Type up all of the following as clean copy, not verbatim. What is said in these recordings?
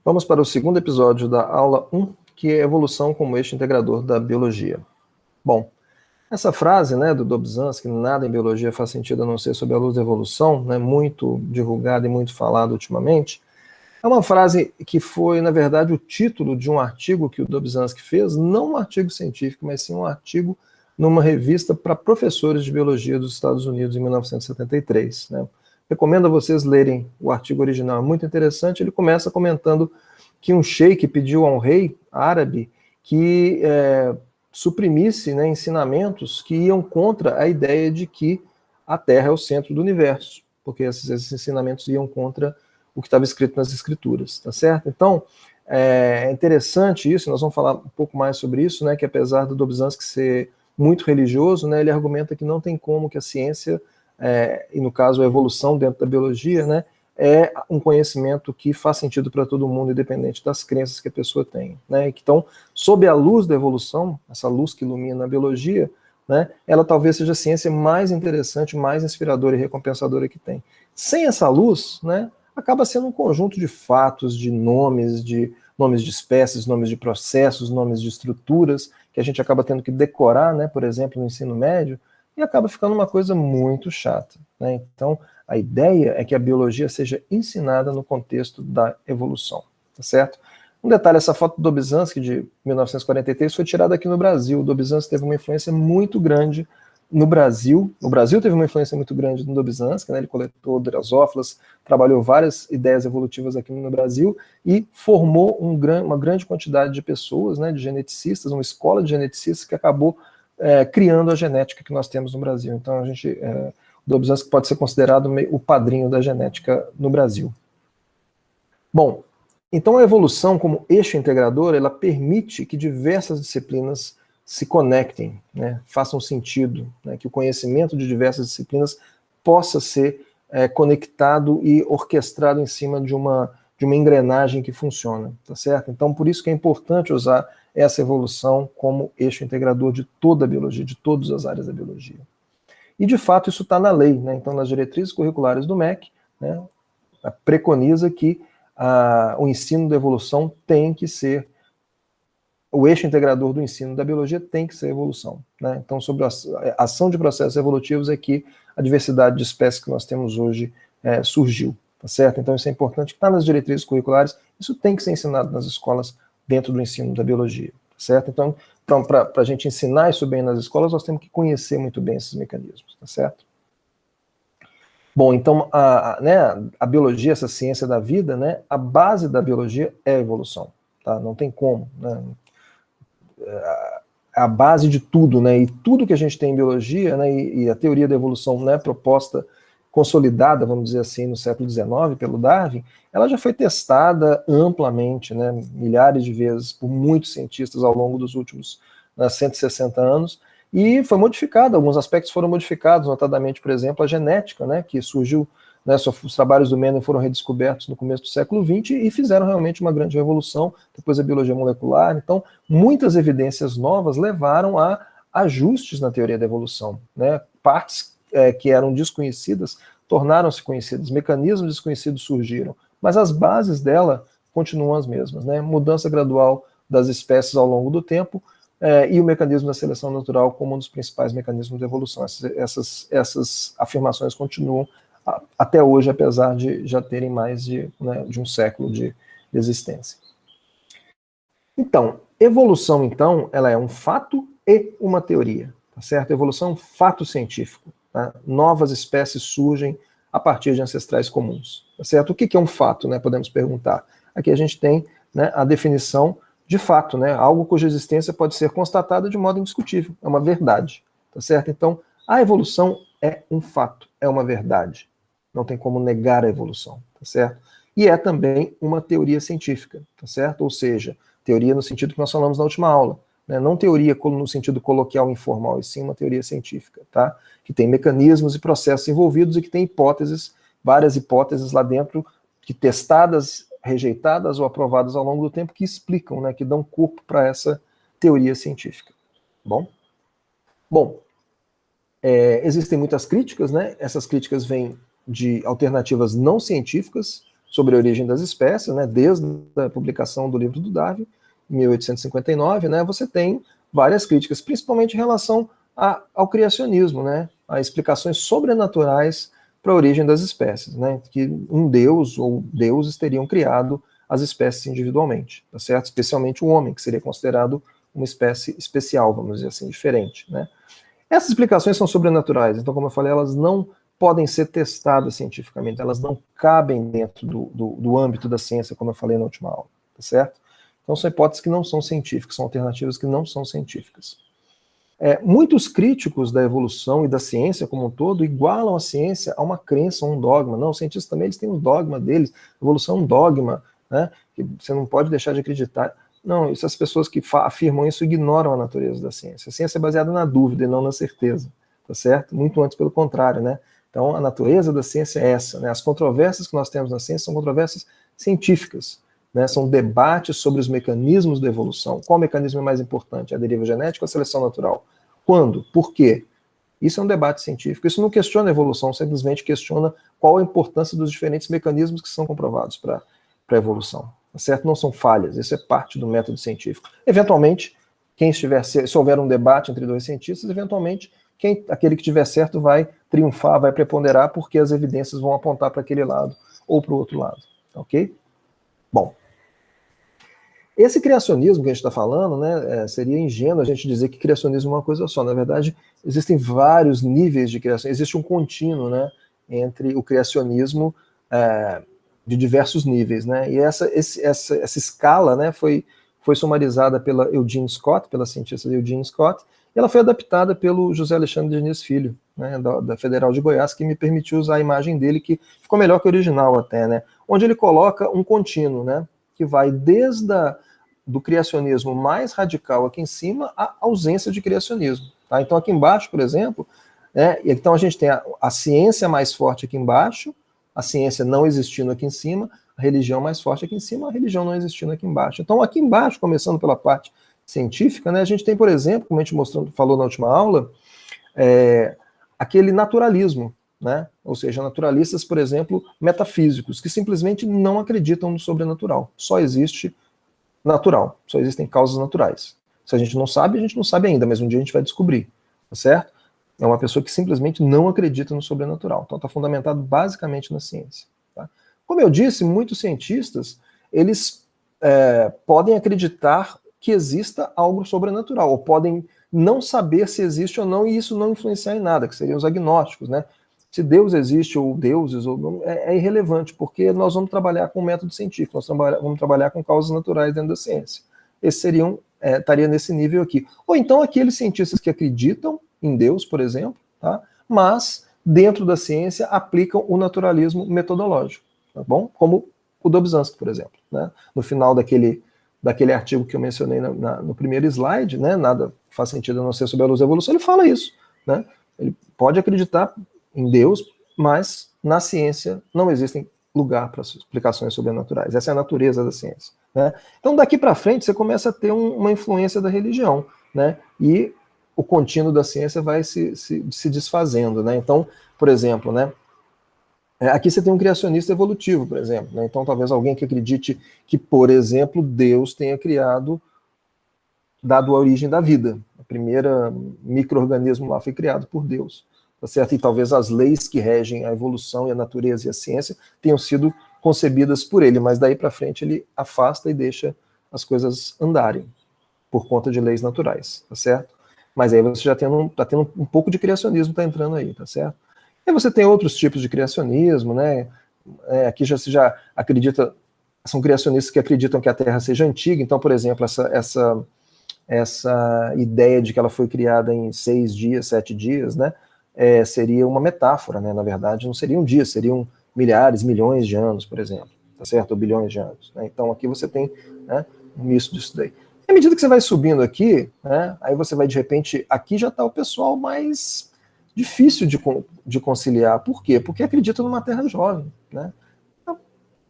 Vamos para o segundo episódio da aula 1, que é evolução como eixo integrador da biologia. Bom, essa frase, do Dobzhansky, nada em biologia faz sentido a não ser sob a luz da evolução, muito divulgada e muito falada ultimamente, é uma frase que foi, na verdade, o título de um artigo que o Dobzhansky fez, não um artigo científico, mas sim um artigo numa revista para professores de biologia dos Estados Unidos em 1973. Recomendo a vocês lerem o artigo original, é muito interessante. Ele começa comentando que um sheik pediu a um rei árabe que suprimisse ensinamentos que iam contra a ideia de que a Terra é o centro do universo, porque esses ensinamentos iam contra o que estava escrito nas escrituras, tá certo? Então, é interessante isso, nós vamos falar um pouco mais sobre isso, que apesar do Dobzhansky ser muito religioso, ele argumenta que não tem como que a ciência, e no caso a evolução dentro da biologia, é um conhecimento que faz sentido para todo mundo, independente das crenças que a pessoa tem. Então, sob a luz da evolução, essa luz que ilumina a biologia, ela talvez seja a ciência mais interessante, mais inspiradora e recompensadora que tem. Sem essa luz, acaba sendo um conjunto de fatos, de nomes de espécies, nomes de processos, nomes de estruturas, que a gente acaba tendo que decorar, por exemplo, no ensino médio, e acaba ficando uma coisa muito chata. Então, a ideia é que a biologia seja ensinada no contexto da evolução, tá certo? Um detalhe, essa foto do Dobzhansky de 1943 foi tirada aqui no Brasil. O Dobzhansky teve uma influência muito grande no Brasil. O Brasil teve uma influência muito grande no Dobzhansky, ele coletou drosófilas, trabalhou várias ideias evolutivas aqui no Brasil e formou uma grande quantidade de pessoas, de geneticistas, uma escola de geneticistas que acabou criando a genética que nós temos no Brasil. Então, o Dobzhansky pode ser considerado o padrinho da genética no Brasil. Bom, então a evolução como eixo integrador, ela permite que diversas disciplinas se conectem, façam sentido, que o conhecimento de diversas disciplinas possa ser conectado e orquestrado em cima de uma engrenagem que funciona, tá certo? Então, por isso que é importante usar essa evolução como eixo integrador de toda a biologia, de todas as áreas da biologia. E, de fato, isso está na lei, Então, nas diretrizes curriculares do MEC, preconiza que o ensino da evolução tem que ser, o eixo integrador do ensino da biologia tem que ser a evolução. Então, sobre a ação de processos evolutivos é que a diversidade de espécies que nós temos hoje surgiu, tá certo? Então, isso é importante, está nas diretrizes curriculares, isso tem que ser ensinado nas escolas dentro do ensino da biologia, tá certo? Então, para a gente ensinar isso bem nas escolas, nós temos que conhecer muito bem esses mecanismos, tá certo? Bom, então, a biologia, essa ciência da vida, a base da biologia é a evolução, tá? Não tem como, a base de tudo, e tudo que a gente tem em biologia, e a teoria da evolução, proposta, consolidada, vamos dizer assim, no século XIX pelo Darwin, ela já foi testada amplamente, milhares de vezes por muitos cientistas ao longo dos últimos 160 anos, e foi modificada, alguns aspectos foram modificados, notadamente, por exemplo, a genética, que surgiu, os trabalhos do Mendel foram redescobertos no começo do século XX e fizeram realmente uma grande revolução, depois a biologia molecular. Então, muitas evidências novas levaram a ajustes na teoria da evolução, partes que eram desconhecidas tornaram-se conhecidas, mecanismos desconhecidos surgiram, mas as bases dela continuam as mesmas, mudança gradual das espécies ao longo do tempo, e o mecanismo da seleção natural como um dos principais mecanismos de evolução. Essas afirmações continuam até hoje, apesar de já terem mais de um século de existência. Então, evolução, ela é um fato e uma teoria, tá certo? Evolução é um fato científico. Tá? Novas espécies surgem a partir de ancestrais comuns, tá certo? O que é um fato, podemos perguntar. Aqui a gente tem a definição de fato, algo cuja existência pode ser constatada de modo indiscutível, é uma verdade, tá certo? Então, a evolução é um fato, é uma verdade. Não tem como negar a evolução, tá certo? E é também uma teoria científica, tá certo? Ou seja, teoria no sentido que nós falamos na última aula, não teoria no sentido coloquial e informal, e sim uma teoria científica, tá? Que tem mecanismos e processos envolvidos e que tem hipóteses, várias hipóteses lá dentro, que testadas, rejeitadas ou aprovadas ao longo do tempo, que explicam, que dão corpo para essa teoria científica. Bom, existem muitas críticas, essas críticas vêm de alternativas não científicas, sobre a origem das espécies, né, desde a publicação do livro do Darwin, em 1859, né, você tem várias críticas, principalmente em relação ao criacionismo, né, a explicações sobrenaturais para a origem das espécies, né, que um deus ou deuses teriam criado as espécies individualmente, tá certo? Especialmente o homem, que seria considerado uma espécie especial, vamos dizer assim, diferente, né? Essas explicações são sobrenaturais, então, como eu falei, elas não podem ser testadas cientificamente, elas não cabem dentro do âmbito da ciência, como eu falei na última aula, tá certo? Então, são hipóteses que não são científicas, são alternativas que não são científicas. Muitos críticos da evolução e da ciência como um todo igualam a ciência a uma crença, a um dogma. Não, os cientistas também eles têm um dogma deles, evolução é um dogma, né, que você não pode deixar de acreditar. Não, essas pessoas que afirmam isso ignoram a natureza da ciência. A ciência é baseada na dúvida e não na certeza, tá certo? Muito antes pelo contrário, né? Então, a natureza da ciência é essa, né? As controvérsias que nós temos na ciência são controvérsias científicas, né? São debates sobre os mecanismos da evolução. Qual mecanismo é mais importante? A deriva genética ou a seleção natural? Quando? Por quê? Isso é um debate científico. Isso não questiona a evolução, simplesmente questiona qual a importância dos diferentes mecanismos que são comprovados para a evolução. Tá certo? Não são falhas, isso é parte do método científico. Eventualmente, se houver um debate entre dois cientistas, eventualmente, aquele que tiver certo vai triunfar, vai preponderar, porque as evidências vão apontar para aquele lado ou para o outro lado. Ok? Bom, esse criacionismo que a gente está falando, né, seria ingênuo a gente dizer que criacionismo é uma coisa só. Na verdade, existem vários níveis de criação. Existe um contínuo, né, entre o criacionismo de diversos níveis, né? E essa escala, né, foi sumarizada pela Eugene Scott, pela cientista Eugene Scott, e ela foi adaptada pelo José Alexandre Diniz Filho, né, da Federal de Goiás, que me permitiu usar a imagem dele, que ficou melhor que o original até, né? Onde ele coloca um contínuo, né, que vai desde do criacionismo mais radical aqui em cima à ausência de criacionismo. Tá? Então aqui embaixo, por exemplo, então a gente tem a ciência mais forte aqui embaixo, a ciência não existindo aqui em cima, a religião mais forte aqui em cima, a religião não existindo aqui embaixo. Então aqui embaixo, começando pela parte científica, né, a gente tem, por exemplo, como a gente falou na última aula, aquele naturalismo, né? Ou seja, naturalistas, por exemplo, metafísicos, que simplesmente não acreditam no sobrenatural. Só existe natural, só existem causas naturais. Se a gente não sabe ainda, mas um dia a gente vai descobrir, tá certo? É uma pessoa que simplesmente não acredita no sobrenatural. Então está fundamentado basicamente na ciência. Tá? Como eu disse, muitos cientistas, eles podem acreditar que exista algo sobrenatural, ou podem não saber se existe ou não, e isso não influenciar em nada, que seriam os agnósticos, né? Se Deus existe ou deuses ou não, é irrelevante, porque nós vamos trabalhar com método científico, nós vamos trabalhar com causas naturais dentro da ciência. Esses estaria nesse nível aqui. Ou então aqueles cientistas que acreditam em Deus, por exemplo, tá? Mas dentro da ciência aplicam o naturalismo metodológico, tá bom? Como o Dobzhansky, por exemplo, né? No final daquele artigo que eu mencionei no primeiro slide, né? Nada faz sentido a não ser sobre a luz da evolução, ele fala isso, né? Ele pode acreditar em Deus, mas na ciência não existem lugar para explicações sobrenaturais. Essa é a natureza da ciência, né? Então daqui para frente você começa a ter uma influência da religião, né? E o contínuo da ciência vai se desfazendo, né? Então, por exemplo, né? Aqui você tem um criacionista evolutivo, por exemplo, né? Então talvez alguém que acredite que, por exemplo, Deus tenha dado a origem da vida. A primeira micro-organismo lá foi criado por Deus. Tá certo? E talvez as leis que regem a evolução e a natureza e a ciência tenham sido concebidas por ele, mas daí para frente ele afasta e deixa as coisas andarem por conta de leis naturais, tá certo? Mas aí você já tá tendo um pouco de criacionismo tá entrando aí, tá certo? E você tem outros tipos de criacionismo, né? Aqui você já acredita, são criacionistas que acreditam que a Terra seja antiga, então, por exemplo, essa ideia de que ela foi criada em 6 dias, 7 dias, né? Seria uma metáfora, né? Na verdade, não seriam dias, seriam milhares, milhões de anos, por exemplo, tá certo? Ou bilhões de anos. Né? Então aqui você tem, né, um misto disso daí. À medida que você vai subindo aqui, né, aí você vai de repente, aqui já está o pessoal mais difícil de conciliar. Por quê? Porque acredita numa Terra jovem, né?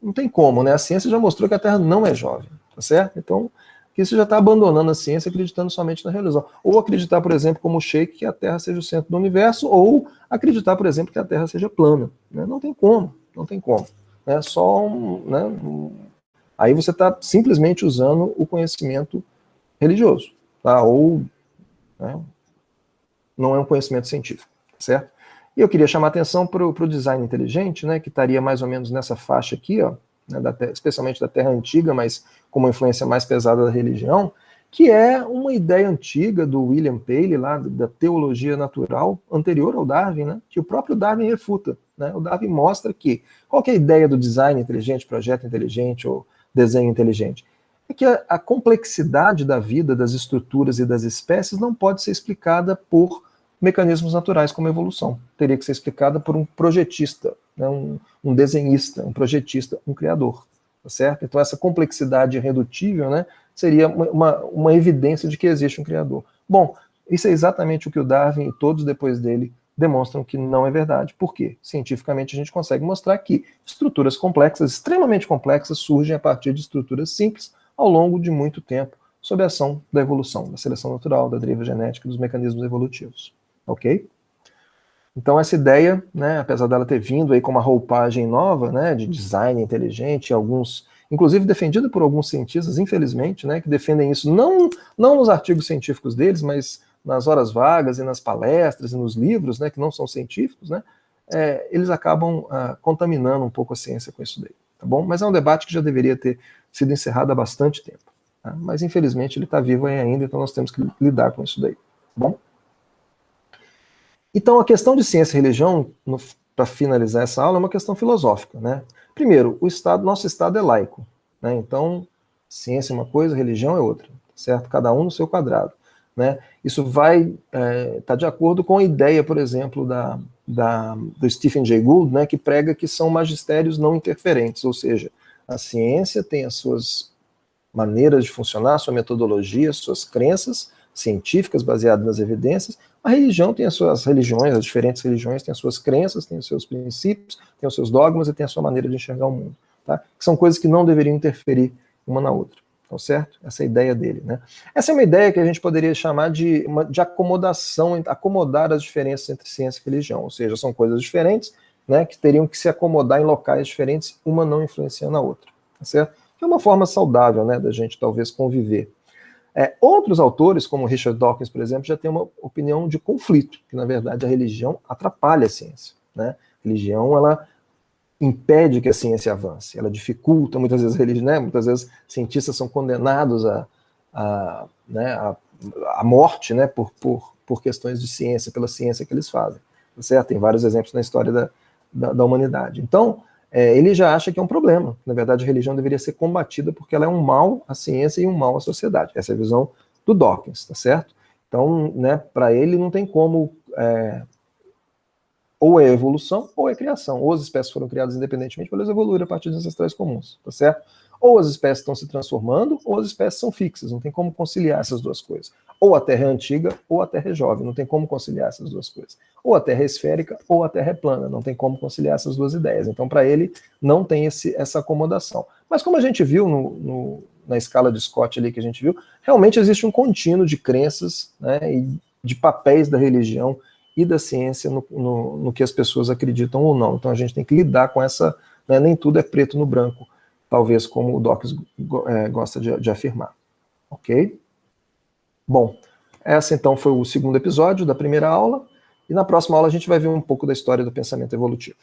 Não tem como, né? A ciência já mostrou que a Terra não é jovem, tá certo? Então que você já está abandonando a ciência acreditando somente na religião. Ou acreditar, por exemplo, como o Sheik, que a Terra seja o centro do universo, ou acreditar, por exemplo, que a Terra seja plana. Né? Não tem como, não tem como. né, aí você está simplesmente usando o conhecimento religioso, tá? Ou, né, não é um conhecimento científico, certo? E eu queria chamar a atenção para o design inteligente, né, que estaria mais ou menos nessa faixa aqui, ó, né, especialmente da Terra Antiga, mas com uma influência mais pesada da religião, que é uma ideia antiga do William Paley, lá da teologia natural, anterior ao Darwin, né, que o próprio Darwin refuta. Né? O Darwin mostra que, qual que é a ideia do design inteligente, projeto inteligente ou desenho inteligente? É que a complexidade da vida, das estruturas e das espécies não pode ser explicada por mecanismos naturais como a evolução. Teria que ser explicada por um projetista, né, um desenhista, um projetista, um criador. Tá certo? Então essa complexidade irredutível, né, seria uma evidência de que existe um criador. Bom, isso é exatamente o que o Darwin e todos depois dele demonstram que não é verdade. Por quê? Cientificamente a gente consegue mostrar que estruturas complexas, extremamente complexas, surgem a partir de estruturas simples ao longo de muito tempo, sob a ação da evolução, da seleção natural, da deriva genética, dos mecanismos evolutivos. Ok? Então essa ideia, né, apesar dela ter vindo aí com uma roupagem nova, né, de design inteligente, alguns, inclusive defendida por alguns cientistas, infelizmente, né, que defendem isso não nos artigos científicos deles, mas nas horas vagas e nas palestras e nos livros, né, que não são científicos, né, eles acabam contaminando um pouco a ciência com isso daí, tá bom? Mas é um debate que já deveria ter sido encerrado há bastante tempo, tá? Mas infelizmente ele está vivo aí ainda, então nós temos que lidar com isso daí, tá bom? Então, a questão de ciência e religião, para finalizar essa aula, é uma questão filosófica. Né? Primeiro, nosso Estado é laico. Né? Então, ciência é uma coisa, religião é outra. Certo? Cada um no seu quadrado. Né? Isso vai estar de acordo com a ideia, por exemplo, do Stephen Jay Gould, né, que prega que são magistérios não interferentes, ou seja, a ciência tem as suas maneiras de funcionar, sua metodologia, suas crenças científicas baseadas nas evidências. A religião tem as suas religiões, as diferentes religiões têm as suas crenças, têm os seus princípios, têm os seus dogmas e têm a sua maneira de enxergar o mundo. Tá? Que são coisas que não deveriam interferir uma na outra. Tá certo? Essa é a ideia dele. Né? Essa é uma ideia que a gente poderia chamar de acomodação, acomodar as diferenças entre ciência e religião. Ou seja, são coisas diferentes, né, que teriam que se acomodar em locais diferentes, uma não influenciando a outra. Tá certo? É uma forma saudável, né, da gente talvez conviver. Outros autores, como Richard Dawkins, por exemplo, já têm uma opinião de conflito, que na verdade a religião atrapalha a ciência. Né? A religião, ela impede que a ciência avance, ela dificulta, muitas vezes né, muitas vezes cientistas são condenados à morte, né, por questões de ciência, pela ciência que eles fazem. Certo? Tem vários exemplos na história da humanidade. Então, ele já acha que é um problema. Na verdade, a religião deveria ser combatida porque ela é um mal à ciência e um mal à sociedade. Essa é a visão do Dawkins, tá certo? Então, né, para ele não tem como ou é evolução ou é criação. Ou as espécies foram criadas independentemente, ou elas evoluíram a partir de ancestrais comuns, tá certo? Ou as espécies estão se transformando, ou as espécies são fixas. Não tem como conciliar essas duas coisas. Ou a Terra é antiga, ou a Terra é jovem. Não tem como conciliar essas duas coisas. Ou a Terra é esférica, ou a Terra é plana. Não tem como conciliar essas duas ideias. Então, para ele, não tem essa acomodação. Mas como a gente viu na escala de Scott ali que a gente viu, realmente existe um contínuo de crenças, né, e de papéis da religião e da ciência no que as pessoas acreditam ou não. Então a gente tem que lidar com essa, né, nem tudo é preto no branco, talvez como o Dawkins gosta de afirmar. Ok? Bom, essa então foi o segundo episódio da primeira aula, e na próxima aula a gente vai ver um pouco da história do pensamento evolutivo.